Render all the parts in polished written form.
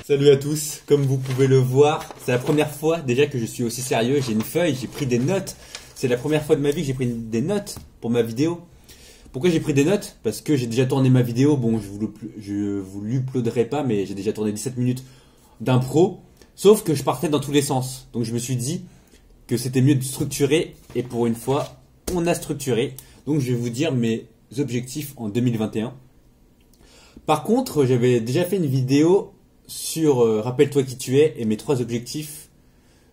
Salut à tous, comme vous pouvez le voir, c'est la première fois déjà que je suis aussi sérieux, j'ai une feuille, j'ai pris des notes. C'est la première fois de ma vie que j'ai pris des notes pour ma vidéo. Pourquoi j'ai pris des notes? Parce que j'ai déjà tourné ma vidéo, bon je vous l'uploaderai pas, mais j'ai déjà tourné 17 minutes d'impro. Sauf que je partais dans tous les sens, donc je me suis dit que c'était mieux de structurer, et pour une fois, on a structuré. Donc je vais vous dire mes objectifs en 2021. Par contre, j'avais déjà fait une vidéo sur Rappelle-toi qui tu es et mes 3 objectifs.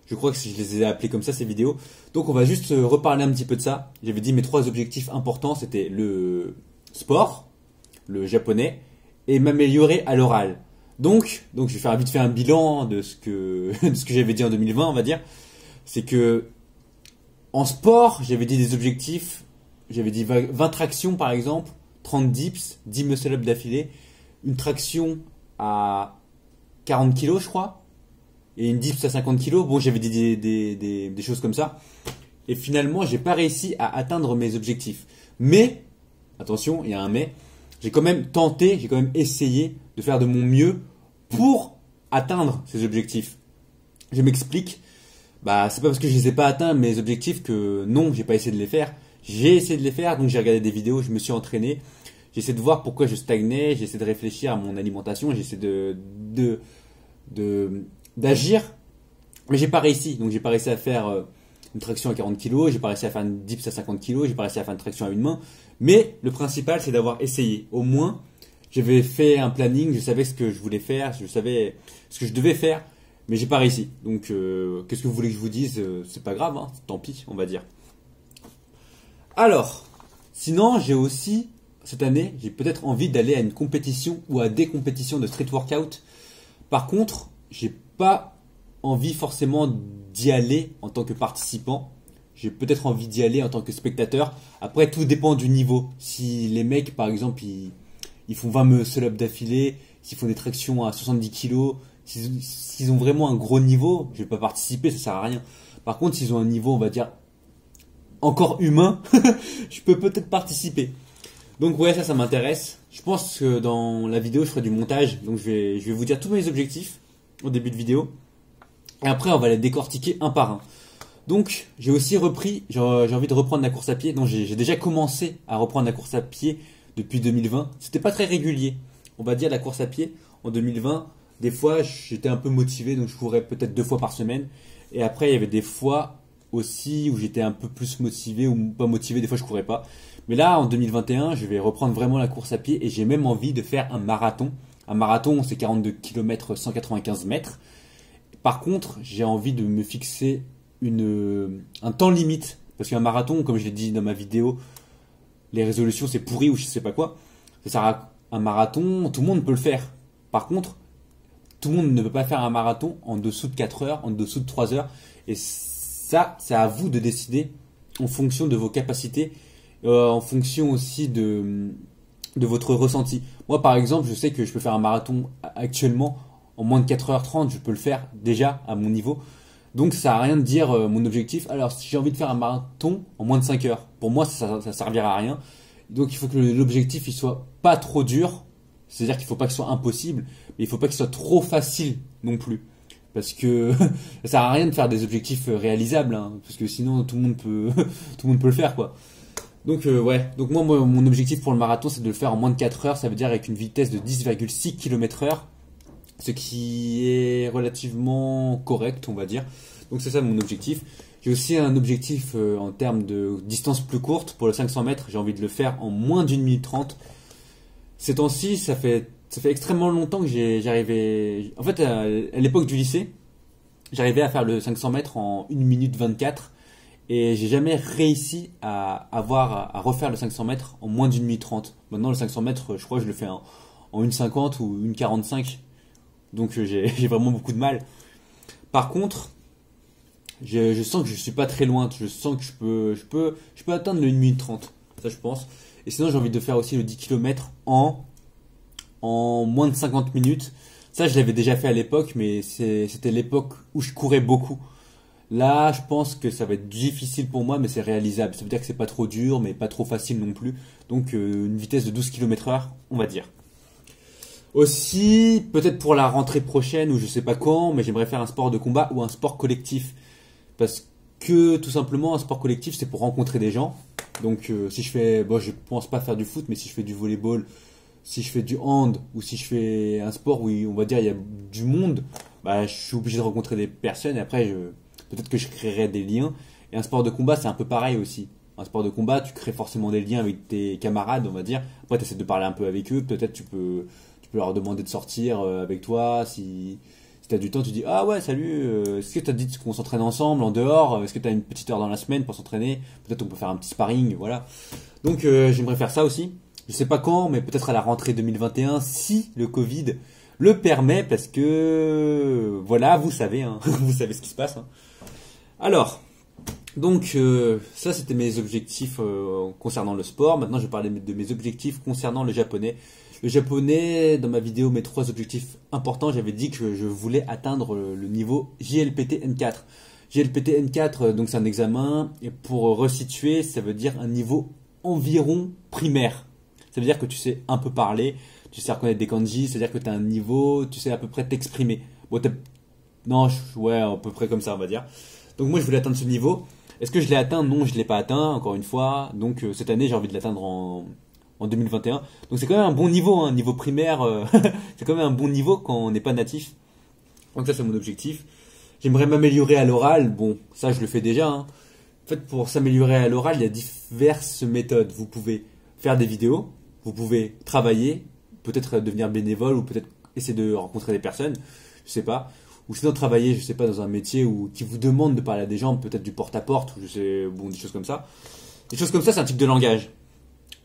Je crois que je les ai appelés comme ça ces vidéos. Donc on va juste reparler un petit peu de ça. J'avais dit mes 3 objectifs importants, c'était le sport, le japonais et m'améliorer à l'oral. Donc je vais faire vite fait un bilan de ce que de ce que j'avais dit en 2020, on va dire. C'est que en sport, j'avais dit des objectifs, j'avais dit 20 tractions par exemple, 30 dips, 10 muscle-up d'affilée, une traction à 40 kilos je crois, et une dips à 50 kilos. Bon, j'avais dit des choses comme ça. Et finalement, j'ai pas réussi à atteindre mes objectifs. Mais, attention, il y a un mais, j'ai quand même tenté, j'ai quand même essayé de faire de mon mieux pour atteindre ces objectifs. Je m'explique. Bah, c'est pas parce que je les ai pas atteints mes objectifs que non, j'ai pas essayé de les faire. J'ai essayé de les faire, donc j'ai regardé des vidéos, je me suis entraîné. J'essaie de voir pourquoi je stagnais, j'essaie de réfléchir à mon alimentation, j'essaie d'agir, mais j'ai pas réussi. Donc j'ai pas réussi à faire une traction à 40 kg, j'ai pas réussi à faire une dips à 50 kg, j'ai pas réussi à faire une traction à une main. Mais le principal, c'est d'avoir essayé. Au moins, j'avais fait un planning, je savais ce que je voulais faire, je savais ce que je devais faire, mais j'ai pas réussi. Donc qu'est-ce que vous voulez que je vous dise? C'est pas grave, hein, tant pis, on va dire. Alors, sinon, j'ai aussi cette année, j'ai peut-être envie d'aller à une compétition ou à des compétitions de street workout. Par contre, j'ai pas envie forcément d'y aller en tant que participant. J'ai peut-être envie d'y aller en tant que spectateur. Après, tout dépend du niveau. Si les mecs, par exemple, ils font 20 muscle-up d'affilée, s'ils font des tractions à 70 kg, s'ils ont vraiment un gros niveau, je vais pas participer, ça sert à rien. Par contre, s'ils ont un niveau, on va dire, encore humain, je peux peut-être participer. Donc ouais, ça m'intéresse. Je pense que dans la vidéo, je ferai du montage. Donc je vais vous dire tous mes objectifs au début de vidéo. Et après, on va les décortiquer un par un. Donc j'ai aussi repris, j'ai envie de reprendre la course à pied. Donc j'ai déjà commencé à reprendre la course à pied depuis 2020. C'était pas très régulier. On va dire la course à pied en 2020. Des fois, j'étais un peu motivé, donc je courais peut-être 2 fois par semaine. Et après, il y avait des fois aussi où j'étais un peu plus motivé ou pas motivé. Des fois, je courais pas. Mais là, en 2021, je vais reprendre vraiment la course à pied et j'ai même envie de faire un marathon. Un marathon, c'est 42 km 195 mètres. Par contre, j'ai envie de me fixer un temps limite. Parce qu'un marathon, comme je l'ai dit dans ma vidéo, les résolutions, c'est pourri ou je sais pas quoi. Ça sert à un marathon, tout le monde peut le faire. Par contre, tout le monde ne peut pas faire un marathon en dessous de 4 heures, en dessous de 3 heures. Et ça, c'est à vous de décider en fonction de vos capacités. En fonction aussi de votre ressenti. Moi, par exemple, je sais que je peux faire un marathon actuellement en moins de 4h30, je peux le faire déjà à mon niveau. Donc, ça sert à rien de dire mon objectif. Alors, si j'ai envie de faire un marathon en moins de 5 heures, pour moi, ça servira à rien. Donc, il faut que l'objectif il soit pas trop dur. C'est-à-dire qu'il faut pas qu'il soit impossible, mais il faut pas qu'il soit trop facile non plus. Parce que ça sert à rien de faire des objectifs réalisables, hein, parce que sinon tout le monde peut le faire quoi. Donc ouais, donc moi mon objectif pour le marathon c'est de le faire en moins de 4 heures, ça veut dire avec une vitesse de 10,6 km/h, ce qui est relativement correct on va dire. Donc c'est ça mon objectif. J'ai aussi un objectif en termes de distance plus courte pour le 500 mètres, j'ai envie de le faire en moins d'une minute 30. Ces temps-ci ça fait extrêmement longtemps que j'arrivais, en fait à l'époque du lycée, j'arrivais à faire le 500 mètres en 1 minute 24. Et j'ai jamais réussi à refaire le 500 mètres en moins d'une minute 30. Maintenant, le 500 mètres, je crois que je le fais en 1,50 ou 1,45. Donc, j'ai vraiment beaucoup de mal. Par contre, je sens que je suis pas très loin. Je sens que je peux atteindre le 1 minute 30. Ça, je pense. Et sinon, j'ai envie de faire aussi le 10 km en moins de 50 minutes. Ça, je l'avais déjà fait à l'époque, mais c'était l'époque où je courais beaucoup. Là, je pense que ça va être difficile pour moi, mais c'est réalisable. Ça veut dire que c'est pas trop dur, mais pas trop facile non plus. Donc, une vitesse de 12 km/h, on va dire. Aussi, peut-être pour la rentrée prochaine ou je sais pas quand, mais j'aimerais faire un sport de combat ou un sport collectif. Parce que tout simplement, un sport collectif, c'est pour rencontrer des gens. Donc si je fais, bon, je pense pas faire du foot, mais si je fais du volleyball, si je fais du hand ou si je fais un sport où on va dire il y a du monde, bah, je suis obligé de rencontrer des personnes et après peut-être que je créerai des liens. Et un sport de combat, c'est un peu pareil aussi. Un sport de combat, tu crées forcément des liens avec tes camarades, on va dire. Après, tu essaies de parler un peu avec eux. Peut-être tu peux leur demander de sortir avec toi. Si tu as du temps, tu dis ah ouais, salut, est-ce que tu as dit qu'on s'entraîne ensemble en dehors? Est-ce que tu as une petite heure dans la semaine pour s'entraîner? Peut-être on peut faire un petit sparring, voilà. Donc j'aimerais faire ça aussi. Je sais pas quand, mais peut-être à la rentrée 2021 si le Covid le permet, parce que voilà, vous savez, hein, vous savez ce qui se passe, hein. Alors, donc ça c'était mes objectifs concernant le sport. Maintenant je vais parler de mes objectifs concernant le japonais. Le japonais, dans ma vidéo, mes 3 objectifs importants, j'avais dit que je voulais atteindre le niveau JLPT N4. JLPT N4, donc c'est un examen, et pour resituer, ça veut dire un niveau environ primaire. Ça veut dire que tu sais un peu parler, tu sais reconnaître des kanji, c'est-à-dire que tu as un niveau, tu sais à peu près t'exprimer. Bon, non, ouais, à peu près comme ça, on va dire. Donc moi, je voulais atteindre ce niveau. Est-ce que je l'ai atteint? Non, je ne l'ai pas atteint, encore une fois. Donc cette année, j'ai envie de l'atteindre en 2021. Donc c'est quand même un bon niveau, hein, niveau primaire. C'est quand même un bon niveau quand on n'est pas natif. Donc ça, c'est mon objectif. J'aimerais m'améliorer à l'oral. Bon, ça, je le fais déjà, hein. En fait, pour s'améliorer à l'oral, il y a diverses méthodes. Vous pouvez faire des vidéos, vous pouvez travailler, peut-être devenir bénévole ou peut-être essayer de rencontrer des personnes, je sais pas. Ou sinon travailler, je sais pas, dans un métier qui vous demande de parler à des gens, peut-être du porte-à-porte, ou je sais, bon, des choses comme ça. Des choses comme ça, c'est un type de langage.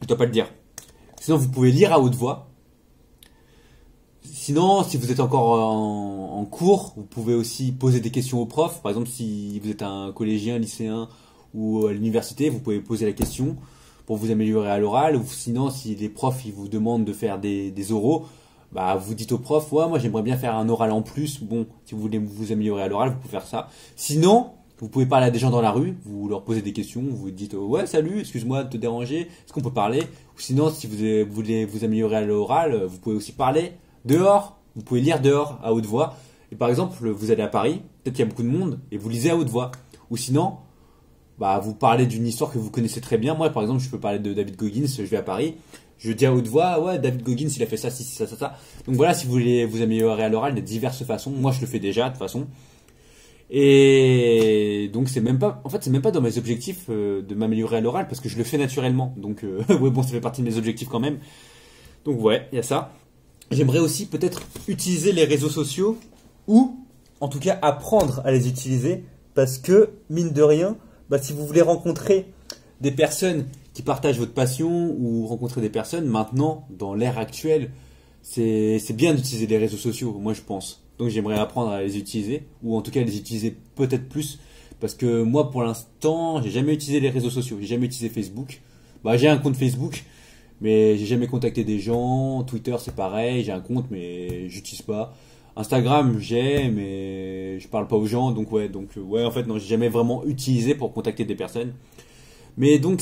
Je dois pas le dire. Sinon, vous pouvez lire à haute voix. Sinon, si vous êtes encore en cours, vous pouvez aussi poser des questions aux profs. Par exemple, si vous êtes un collégien, lycéen ou à l'université, vous pouvez poser la question pour vous améliorer à l'oral. Ou sinon, si les profs ils vous demandent de faire des oraux, bah vous dites au prof, ouais, moi j'aimerais bien faire un oral en plus. Bon, si vous voulez vous améliorer à l'oral, vous pouvez faire ça. Sinon, vous pouvez parler à des gens dans la rue, vous leur posez des questions, vous dites ouais, salut, excuse-moi de te déranger, est-ce qu'on peut parler? Ou sinon, si vous voulez vous améliorer à l'oral, vous pouvez aussi parler dehors, vous pouvez lire dehors à haute voix. Et par exemple, vous allez à Paris, peut-être qu'il y a beaucoup de monde, et vous lisez à haute voix. Ou sinon, bah, vous parlez d'une histoire que vous connaissez très bien. Moi, par exemple, je peux parler de David Goggins, je vais à Paris, je dis à haute voix, ouais, David Goggins, il a fait ça, ça, ça, ça. Donc voilà, si vous voulez vous améliorer à l'oral, il y a diverses façons. Moi, je le fais déjà, de toute façon. Et donc, c'est même pas dans mes objectifs de m'améliorer à l'oral, parce que je le fais naturellement. Donc, ouais, bon, ça fait partie de mes objectifs quand même. Donc, ouais, il y a ça. J'aimerais aussi peut-être utiliser les réseaux sociaux, ou en tout cas apprendre à les utiliser, parce que, mine de rien, bah, si vous voulez rencontrer des personnes qui partagent votre passion ou rencontrer des personnes, maintenant, dans l'ère actuelle, c'est bien d'utiliser les réseaux sociaux, moi je pense. Donc j'aimerais apprendre à les utiliser, ou en tout cas les utiliser peut-être plus, parce que moi pour l'instant, j'ai jamais utilisé les réseaux sociaux, j'ai jamais utilisé Facebook. Bah, j'ai un compte Facebook, mais j'ai jamais contacté des gens. Twitter c'est pareil, j'ai un compte mais j'utilise pas. Instagram j'ai, mais je parle pas aux gens, donc ouais, en fait non, j'ai jamais vraiment utilisé pour contacter des personnes. Mais donc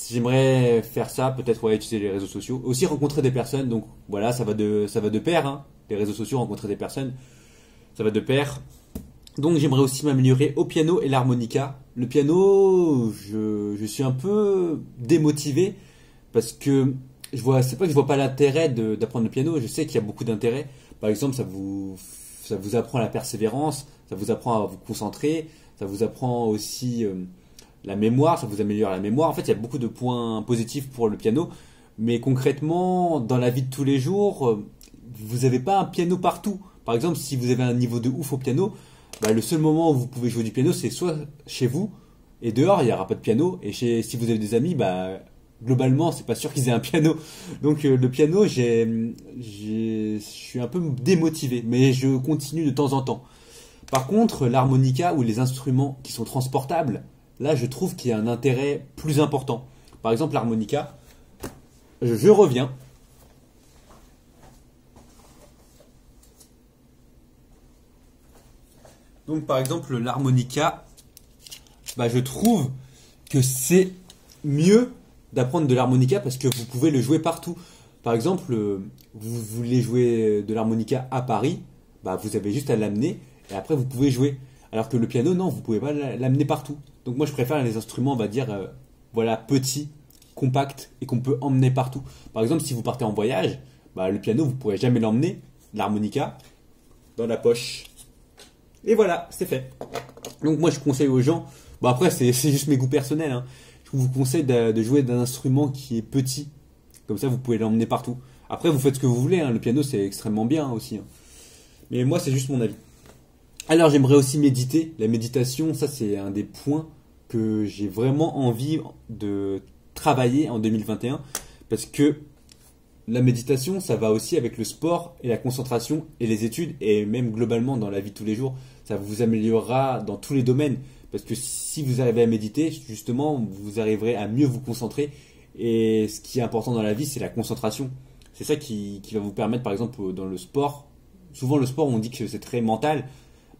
j'aimerais faire ça, peut-être ouais, utiliser les réseaux sociaux, aussi rencontrer des personnes. Donc voilà, ça va de pair, hein. Les réseaux sociaux, rencontrer des personnes, ça va de pair. Donc j'aimerais aussi m'améliorer au piano et l'harmonica. Le piano, je suis un peu démotivé parce que c'est pas que je vois pas l'intérêt d'apprendre le piano. Je sais qu'il y a beaucoup d'intérêt. Par exemple, ça vous apprend la persévérance, ça vous apprend à vous concentrer, ça vous apprend aussi la mémoire, ça vous améliore la mémoire. En fait, il y a beaucoup de points positifs pour le piano. Mais concrètement, dans la vie de tous les jours, vous n'avez pas un piano partout. Par exemple, si vous avez un niveau de ouf au piano, bah, le seul moment où vous pouvez jouer du piano, c'est soit chez vous, et dehors, il n'y aura pas de piano. Et si vous avez des amis, bah, globalement, c'est pas sûr qu'ils aient un piano. Donc le piano, je suis un peu démotivé, mais je continue de temps en temps. Par contre, l'harmonica ou les instruments qui sont transportables, là, je trouve qu'il y a un intérêt plus important. Par exemple, l'harmonica, je reviens. Donc par exemple l'harmonica, bah, je trouve que c'est mieux d'apprendre de l'harmonica parce que vous pouvez le jouer partout. Par exemple, vous voulez jouer de l'harmonica à Paris, bah vous avez juste à l'amener et après vous pouvez jouer. Alors que le piano, non, vous pouvez pas l'amener partout. Donc moi je préfère les instruments, on va dire, voilà, petits, compacts et qu'on peut emmener partout. Par exemple, si vous partez en voyage, bah, le piano, vous pourrez jamais l'emmener, l'harmonica, dans la poche. Et voilà, c'est fait. Donc moi je conseille aux gens, bon après c'est juste mes goûts personnels, hein. Je vous conseille de jouer d'un instrument qui est petit, comme ça vous pouvez l'emmener partout. Après vous faites ce que vous voulez, hein. Le piano c'est extrêmement bien aussi, hein. Mais moi c'est juste mon avis. Alors j'aimerais aussi méditer. La méditation, ça c'est un des points que j'ai vraiment envie de travailler en 2021 parce que la méditation, ça va aussi avec le sport et la concentration et les études et même globalement dans la vie de tous les jours. Ça vous améliorera dans tous les domaines parce que si vous arrivez à méditer, justement, vous arriverez à mieux vous concentrer et ce qui est important dans la vie, c'est la concentration. C'est ça qui va vous permettre, par exemple, dans le sport. Souvent, le sport, on dit que c'est très mental.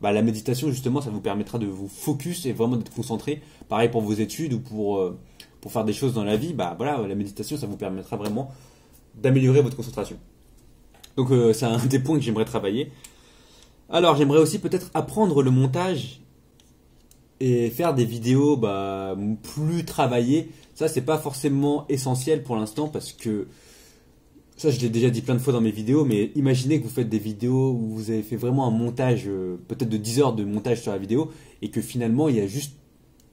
Bah, la méditation, justement, ça vous permettra de vous focus et vraiment d'être concentré. Pareil pour vos études ou pour faire des choses dans la vie. Bah, voilà, la méditation, ça vous permettra vraiment d'améliorer votre concentration. Donc, c'est un des points que j'aimerais travailler. Alors, j'aimerais aussi peut-être apprendre le montage et faire des vidéos bah, plus travaillées. Ça, c'est pas forcément essentiel pour l'instant parce que ça, je l'ai déjà dit plein de fois dans mes vidéos, mais imaginez que vous faites des vidéos où vous avez fait vraiment un montage, peut-être de 10 heures de montage sur la vidéo, et que finalement, il y a juste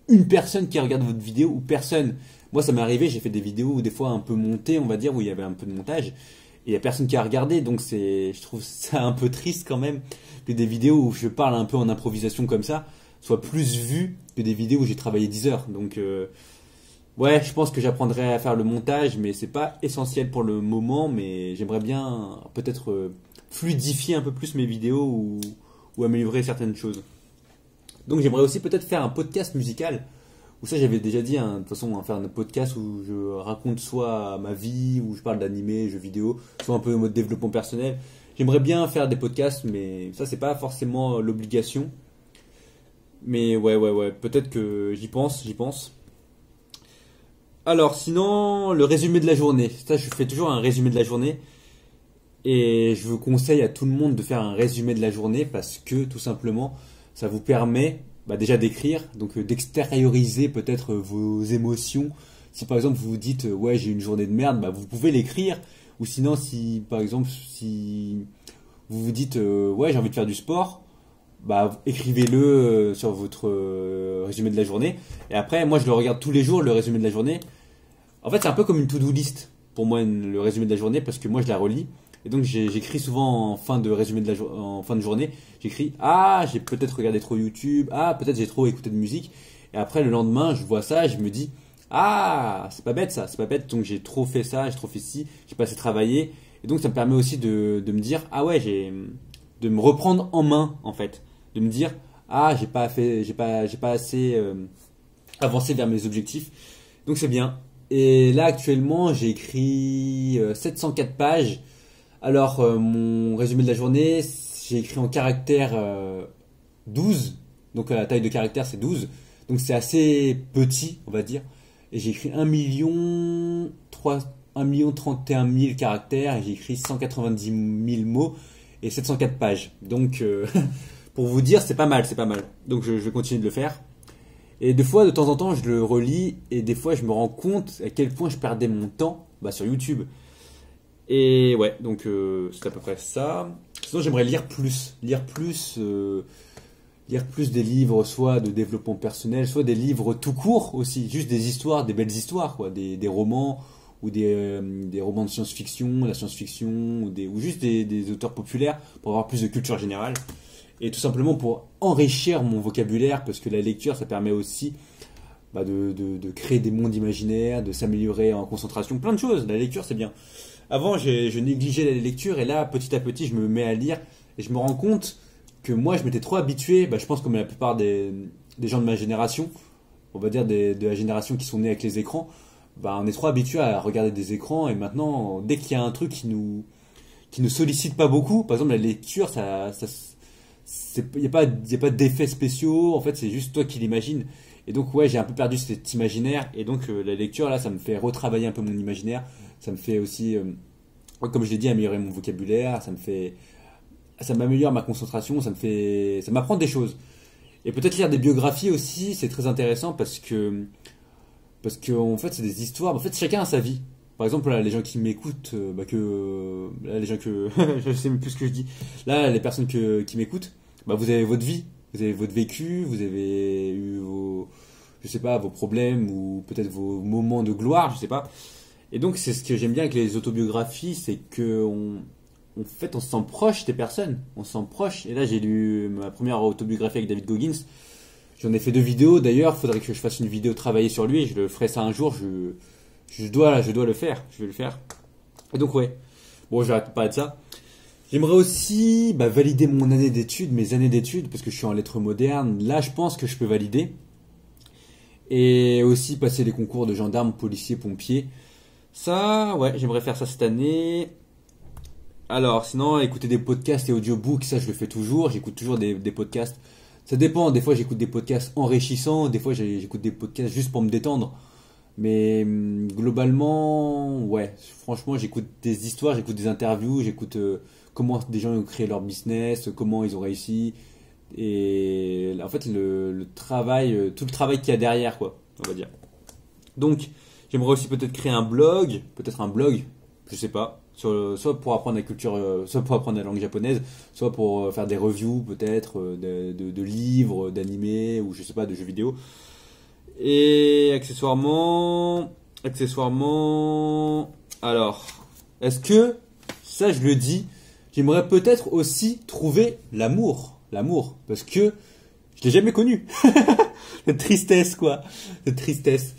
une personne qui regarde votre vidéo ou personne. Moi, ça m'est arrivé, j'ai fait des vidéos des fois un peu montées, on va dire, où il y avait un peu de montage, et il n'y a personne qui a regardé, donc je trouve ça un peu triste quand même, que des vidéos où je parle un peu en improvisation comme ça, soient plus vues que des vidéos où j'ai travaillé 10 heures. Donc, ouais, je pense que j'apprendrai à faire le montage, mais c'est pas essentiel pour le moment. Mais j'aimerais bien peut-être fluidifier un peu plus mes vidéos ou améliorer certaines choses. Donc j'aimerais aussi peut-être faire un podcast musical. Ou ça j'avais déjà dit, hein, de toute façon, faire un podcast où je raconte soit ma vie, où je parle d'animé, jeux vidéo, soit un peu en mode développement personnel. J'aimerais bien faire des podcasts, mais ça c'est pas forcément l'obligation. Mais ouais, peut-être que j'y pense. Alors, sinon, le résumé de la journée. Ça, je fais toujours un résumé de la journée. Et je vous conseille à tout le monde de faire un résumé de la journée parce que, tout simplement, ça vous permet bah, déjà d'écrire, donc d'extérioriser peut-être vos émotions. Si par exemple vous vous dites ouais j'ai une journée de merde, bah, vous pouvez l'écrire. Ou sinon si par exemple si vous vous dites ouais j'ai envie de faire du sport, bah écrivez-le sur votre résumé de la journée. Et après moi je le regarde tous les jours le résumé de la journée. En fait c'est un peu comme une to-do list pour moi le résumé de la journée parce que moi je la relis. Et donc j'écris souvent en fin de résumé en fin de journée, j'écris ah j'ai peut-être regardé trop YouTube, ah peut-être j'ai trop écouté de musique. Et après le lendemain je vois ça, et je me dis ah c'est pas bête ça, c'est pas bête donc j'ai trop fait ça, j'ai trop fait ci, j'ai pas assez travaillé. Et donc ça me permet aussi de me dire ah ouais de me reprendre en main en fait, de me dire ah j'ai pas assez avancé vers mes objectifs. Donc c'est bien. Et là actuellement j'ai écrit 704 pages. Alors, mon résumé de la journée, j'ai écrit en caractère 12. Donc, la taille de caractère, c'est 12. Donc, c'est assez petit, on va dire. Et j'ai écrit 1 million 31 000 caractères. Et j'ai écrit 190 000 mots et 704 pages. Donc, pour vous dire, c'est pas mal, c'est pas mal. Donc, je vais continuer de le faire. Et des fois, de temps en temps, je le relis. Et des fois, je me rends compte à quel point je perdais mon temps sur YouTube. Et ouais, donc c'est à peu près ça. Sinon, j'aimerais lire plus. Lire plus des livres, soit de développement personnel, soit des livres tout court aussi. Juste des histoires, des belles histoires, quoi. Des romans ou des romans de science-fiction, la science-fiction, ou juste des auteurs populaires pour avoir plus de culture générale. Et tout simplement pour enrichir mon vocabulaire, parce que la lecture, ça permet aussi de créer des mondes imaginaires, de s'améliorer en concentration, plein de choses. La lecture, c'est bien. Avant, je négligeais la lecture et là, petit à petit, je me mets à lire et je me rends compte que moi, je m'étais trop habitué, je pense comme la plupart des gens de ma génération, on va dire de la génération qui sont nés avec les écrans, on est trop habitué à regarder des écrans et maintenant, dès qu'il y a un truc qui nous sollicite pas beaucoup, par exemple la lecture, il n'y a pas d'effets spéciaux, en fait, c'est juste toi qui l'imagines. Et donc, ouais, j'ai un peu perdu cet imaginaire et donc la lecture, là, ça me fait retravailler un peu mon imaginaire. Ça me fait aussi comme je l'ai dit, améliorer mon vocabulaire, ça m'améliore ma concentration, ça m'apprend des choses. Et peut-être lire des biographies aussi, c'est très intéressant parce que en fait, c'est des histoires. En fait, chacun a sa vie. Par exemple, là, les gens qui m'écoutent, là, les gens que, je sais même plus ce que je dis. Là, les personnes qui m'écoutent, bah, vous avez votre vie, vous avez votre vécu, vous avez eu je sais pas, vos problèmes ou peut-être vos moments de gloire, je sais pas. Et donc, c'est ce que j'aime bien avec les autobiographies, c'est que en fait, on se sent proche des personnes, on se sent proche. Et là, j'ai lu ma première autobiographie avec David Goggins. J'en ai fait 2 vidéos. D'ailleurs, faudrait que je fasse une vidéo travailler sur lui. Je le ferai ça un jour. Je dois le faire. Je vais le faire. Et donc, ouais. Bon, j'arrête pas de ça. J'aimerais aussi valider mon année d'études, mes années d'études, parce que je suis en lettres modernes. Là, je pense que je peux valider. Et aussi passer les concours de gendarme, policier, pompier. Ça, ouais, j'aimerais faire ça cette année. Alors, sinon, écouter des podcasts et audiobooks, ça, je le fais toujours. J'écoute toujours des podcasts. Ça dépend. Des fois, j'écoute des podcasts enrichissants. Des fois, j'écoute des podcasts juste pour me détendre. Mais globalement, ouais, franchement, j'écoute des histoires, j'écoute des interviews, j'écoute comment des gens ont créé leur business, comment ils ont réussi. Et en fait, le travail, tout le travail qu'il y a derrière, quoi, on va dire. Donc, j'aimerais aussi peut-être créer peut-être un blog, je sais pas, soit pour apprendre la culture, soit pour apprendre la langue japonaise, soit pour faire des reviews peut-être de livres, d'animés ou je sais pas, de jeux vidéo. Et accessoirement, alors, est-ce que ça je le dis, j'aimerais peut-être aussi trouver l'amour, parce que je l'ai jamais connu. Cette tristesse quoi, cette tristesse.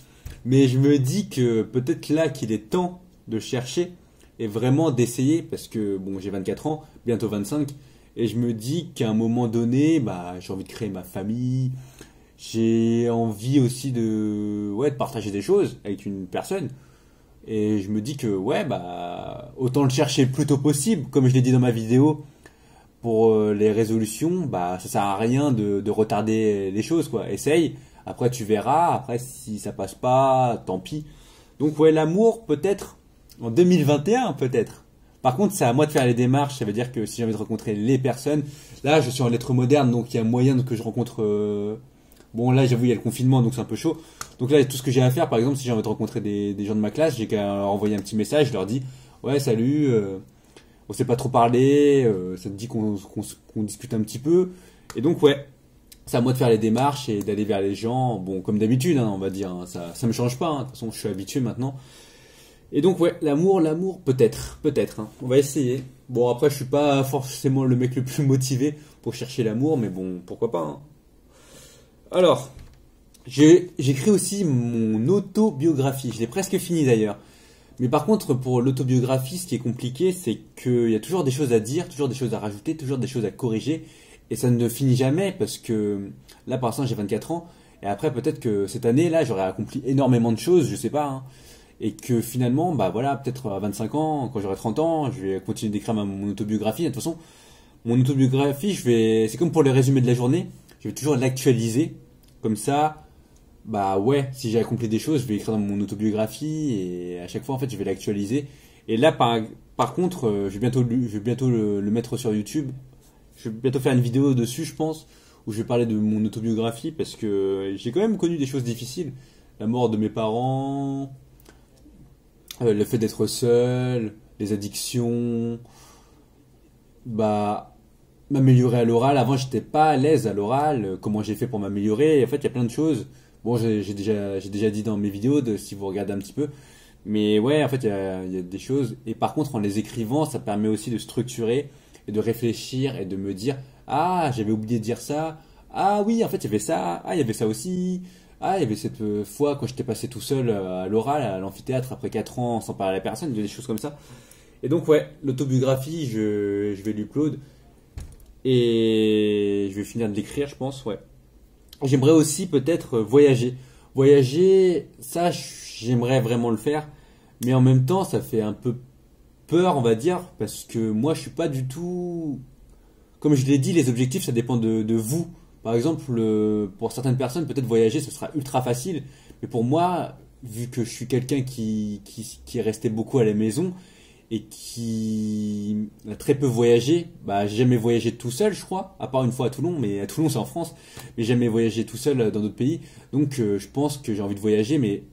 Mais je me dis que peut-être là qu'il est temps de chercher et vraiment d'essayer parce que bon, j'ai 24 ans, bientôt 25 et je me dis qu'à un moment donné, j'ai envie de créer ma famille, j'ai envie aussi de partager des choses avec une personne et je me dis que autant le chercher le plus tôt possible comme je l'ai dit dans ma vidéo pour les résolutions, ça sert à rien de retarder les choses quoi. Essaye, après tu verras, après si ça passe pas, tant pis. Donc ouais, l'amour peut-être en 2021 peut-être. Par contre, c'est à moi de faire les démarches, ça veut dire que si j'ai envie de rencontrer les personnes, là je suis en lettres modernes donc il y a moyen que je rencontre bon là j'avoue il y a le confinement donc c'est un peu chaud. Donc là tout ce que j'ai à faire par exemple si j'ai envie de rencontrer des gens de ma classe, j'ai qu'à leur envoyer un petit message, je leur dis ouais salut, on s'est pas trop parlé, ça te dit qu'on discute un petit peu. Et donc ouais, c'est à moi de faire les démarches et d'aller vers les gens, bon comme d'habitude on va dire, hein, ça me change pas, hein, de toute façon je suis habitué maintenant. Et donc ouais, l'amour, peut-être, hein, on va essayer. Bon après je suis pas forcément le mec le plus motivé pour chercher l'amour, mais bon pourquoi pas. Hein. Alors, j'écris aussi mon autobiographie, je l'ai presque fini d'ailleurs. Mais par contre pour l'autobiographie, ce qui est compliqué, c'est qu'il y a toujours des choses à dire, toujours des choses à rajouter, toujours des choses à corriger, et ça ne finit jamais parce que là pour l'instant j'ai 24 ans, et après peut-être que cette année là j'aurais accompli énormément de choses, je sais pas. Hein. Et que finalement, peut-être à 25 ans, quand j'aurai 30 ans, je vais continuer d'écrire mon autobiographie. De toute façon, mon autobiographie, c'est comme pour le résumé de la journée, je vais toujours l'actualiser. Comme ça, si j'ai accompli des choses, je vais écrire dans mon autobiographie et à chaque fois, en fait, je vais l'actualiser. Et là, par contre, je vais bientôt le mettre sur YouTube. Je vais bientôt faire une vidéo dessus, je pense, où je vais parler de mon autobiographie parce que j'ai quand même connu des choses difficiles. La mort de mes parents, le fait d'être seul, les addictions, m'améliorer à l'oral. Avant, j'étais pas à l'aise à l'oral. Comment j'ai fait pour m'améliorer? En fait, il y a plein de choses. Bon, j'ai déjà dit dans mes vidéos, si vous regardez un petit peu. Mais ouais, en fait, il y a des choses. Et par contre, en les écrivant, ça permet aussi de structurer et de réfléchir et de me dire, ah, j'avais oublié de dire ça. Ah oui, en fait, il y avait ça. Ah, il y avait ça aussi. Ah, il y avait cette fois quand j'étais passé tout seul à l'oral, à l'amphithéâtre, après 4 ans sans parler à la personne, des choses comme ça. Et donc, ouais, l'autobiographie, je vais l'upload. Et je vais finir de l'écrire, je pense, ouais. J'aimerais aussi peut-être voyager. Voyager, ça, j'aimerais vraiment le faire. Mais en même temps, ça fait un peu peur, on va dire, parce que moi, je suis pas du tout... Comme je l'ai dit, les objectifs, ça dépend de vous. Par exemple, pour certaines personnes, peut-être voyager, ce sera ultra facile. Mais pour moi, vu que je suis quelqu'un qui est resté beaucoup à la maison et qui a très peu voyagé. Bah, j'ai jamais voyagé tout seul, je crois, à part une fois à Toulon, mais à Toulon c'est en France, mais jamais voyagé tout seul dans d'autres pays. Donc je pense que j'ai envie de voyager, mais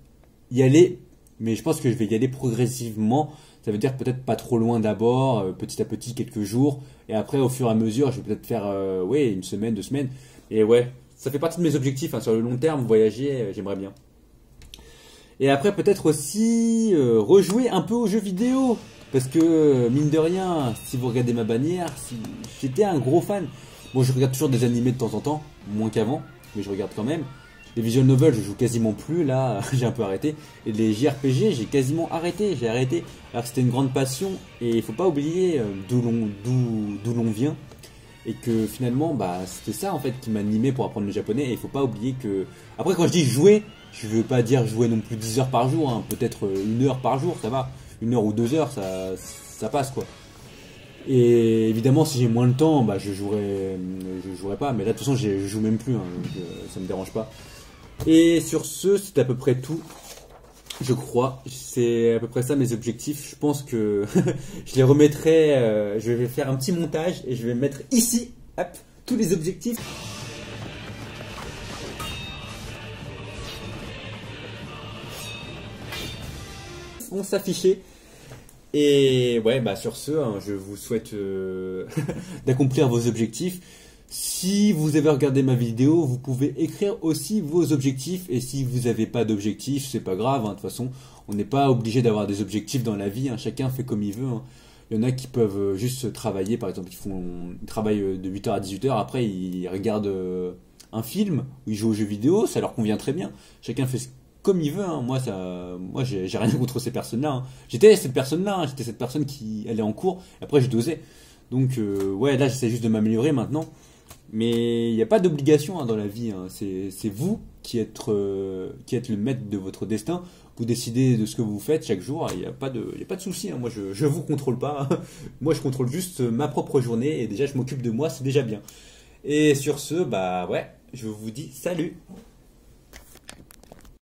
y aller, mais je pense que je vais y aller progressivement. Ça veut dire peut-être pas trop loin d'abord, petit à petit quelques jours, et après au fur et à mesure, je vais peut-être faire ouais, une semaine, 2 semaines. Et ouais, ça fait partie de mes objectifs, hein, sur le long terme, voyager, j'aimerais bien. Et après peut-être aussi rejouer un peu aux jeux vidéo. Parce que mine de rien, si vous regardez ma bannière, si j'étais un gros fan. Bon, je regarde toujours des animés de temps en temps, moins qu'avant, mais je regarde quand même. Les visual novels, je joue quasiment plus, là, j'ai un peu arrêté. Et les JRPG, j'ai quasiment arrêté, j'ai arrêté. Alors que c'était une grande passion, et il faut pas oublier d'où l'on vient. Et que finalement, bah, c'était ça en fait qui m'animait pour apprendre le japonais. Et il faut pas oublier que... Après, quand je dis jouer, je veux pas dire jouer non plus 10 heures par jour, hein. Peut-être 1 heure par jour, ça va. 1 heure ou 2 heures, ça passe quoi. Et évidemment, si j'ai moins de temps, bah, je jouerai pas. Mais là, de toute façon, je joue même plus, hein, donc, ça me dérange pas. Et sur ce, c'est à peu près tout. Je crois, c'est à peu près ça mes objectifs. Je pense que je les remettrai. Je vais faire un petit montage et je vais mettre ici, hop, tous les objectifs. Vont s'afficher. Et ouais, bah sur ce, hein, je vous souhaite d'accomplir vos objectifs. Si vous avez regardé ma vidéo, vous pouvez écrire aussi vos objectifs. Et si vous n'avez pas d'objectifs, c'est pas grave, hein. De toute façon, on n'est pas obligé d'avoir des objectifs dans la vie, hein. Chacun fait comme il veut, hein. Il y en a qui peuvent juste travailler, par exemple, ils travaillent de 8h à 18h. Après, ils regardent un film ou ils jouent aux jeux vidéo. Ça leur convient très bien. Chacun fait comme il veut, hein. Moi, j'ai rien contre ces personnes-là, hein. J'étais cette personne-là, hein. J'étais cette personne qui allait en cours. Après, je dosais. Donc, ouais, là, j'essaie juste de m'améliorer maintenant. Mais il n'y a pas d'obligation, hein, dans la vie, hein. C'est vous qui êtes le maître de votre destin. Vous décidez de ce que vous faites chaque jour. Il n'y a pas de souci, hein. Moi, je vous contrôle pas. Moi, je contrôle juste ma propre journée. Et déjà, je m'occupe de moi, c'est déjà bien. Et sur ce, bah ouais, je vous dis salut.